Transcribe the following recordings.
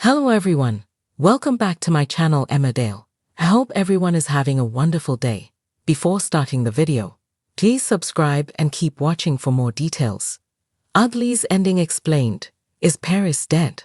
Hello everyone, welcome back to my channel Emmerdale. I hope everyone is having a wonderful day. Before starting the video, please subscribe and keep watching for more details. Uglies ending explained. Is Peris dead?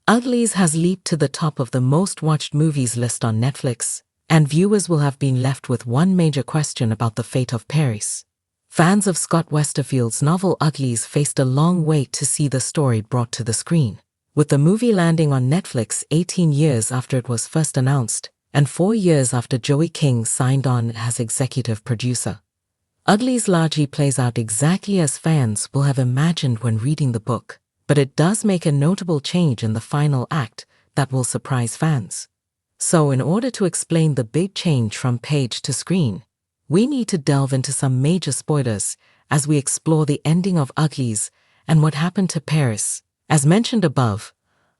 Uglies has leaped to the top of the most watched movies list on Netflix, and viewers will have been left with one major question about the fate of Peris. Fans of Scott Westerfeld's novel Uglies faced a long wait to see the story brought to the screen, with the movie landing on Netflix 18 years after it was first announced, and 4 years after Joey King signed on as executive producer. Uglies largely plays out exactly as fans will have imagined when reading the book, but it does make a notable change in the final act that will surprise fans. So in order to explain the big change from page to screen, we need to delve into some major spoilers as we explore the ending of Uglies and what happened to Peris. As mentioned above,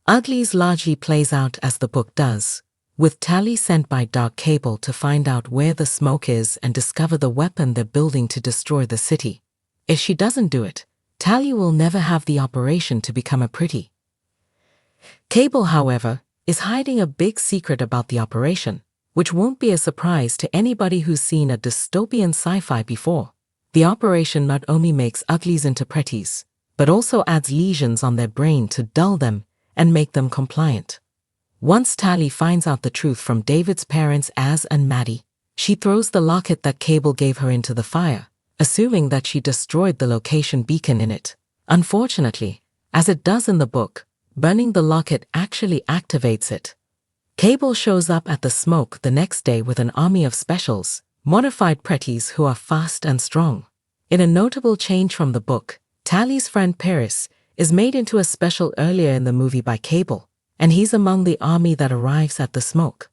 Uglies largely plays out as the book does, with Tally sent by Dark Cable to find out where the smoke is and discover the weapon they're building to destroy the city. If she doesn't do it, Tally will never have the operation to become a pretty. Cable, however, is hiding a big secret about the operation, which won't be a surprise to anybody who's seen a dystopian sci-fi before. The operation not only makes Uglies into pretties, but also adds lesions on their brain to dull them and make them compliant. Once Tally finds out the truth from David's parents Az and Maddie, she throws the locket that Cable gave her into the fire, assuming that she destroyed the location beacon in it. Unfortunately, as it does in the book, burning the locket actually activates it. Cable shows up at the smoke the next day with an army of specials, modified pretties who are fast and strong. In a notable change from the book, Tally's friend Peris is made into a special earlier in the movie by Cable, and he's among the army that arrives at the smoke.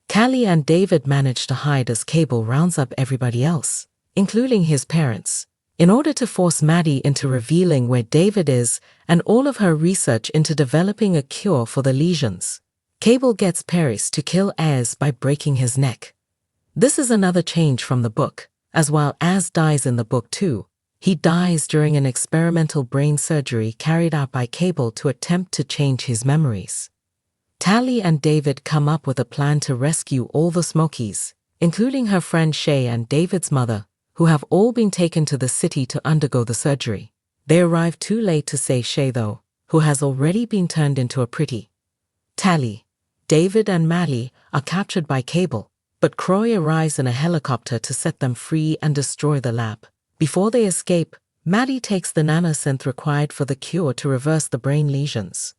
Callie and David manage to hide as Cable rounds up everybody else, including his parents, in order to force Maddie into revealing where David is and all of her research into developing a cure for the lesions. Cable gets Peris to kill Az by breaking his neck. This is another change from the book, as while Az dies in the book too, he dies during an experimental brain surgery carried out by Cable to attempt to change his memories. Tally and David come up with a plan to rescue all the Smokies, including her friend Shay and David's mother, who have all been taken to the city to undergo the surgery. They arrive too late to save Shay though, who has already been turned into a pretty. Tally, David and Maddie are captured by Cable, but Croy arrives in a helicopter to set them free and destroy the lab. Before they escape, Maddie takes the nanosynth required for the cure to reverse the brain lesions.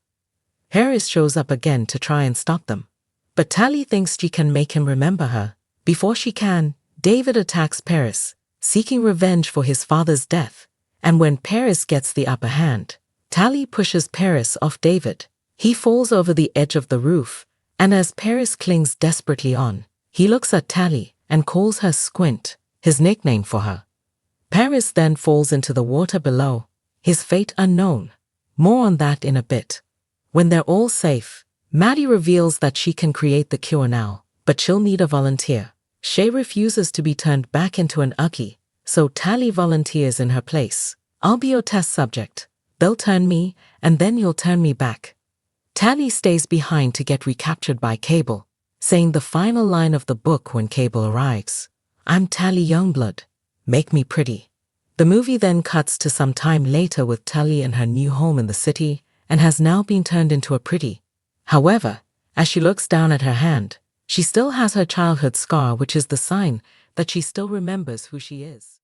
Peris shows up again to try and stop them, but Tally thinks she can make him remember her. Before she can, David attacks Peris, seeking revenge for his father's death, and when Peris gets the upper hand, Tally pushes Peris off David. He falls over the edge of the roof, and as Peris clings desperately on, he looks at Tally and calls her Squint, his nickname for her. Peris then falls into the water below, his fate unknown. More on that in a bit. When they're all safe, Maddie reveals that she can create the cure now, but she'll need a volunteer. Shay refuses to be turned back into an Ugly, so Tally volunteers in her place. I'll be your test subject. They'll turn me, and then you'll turn me back. Tally stays behind to get recaptured by Cable, saying the final line of the book when Cable arrives. I'm Tally Youngblood. Make me pretty. The movie then cuts to some time later with Tally in her new home in the city and has now been turned into a pretty. However, as she looks down at her hand, she still has her childhood scar, which is the sign that she still remembers who she is.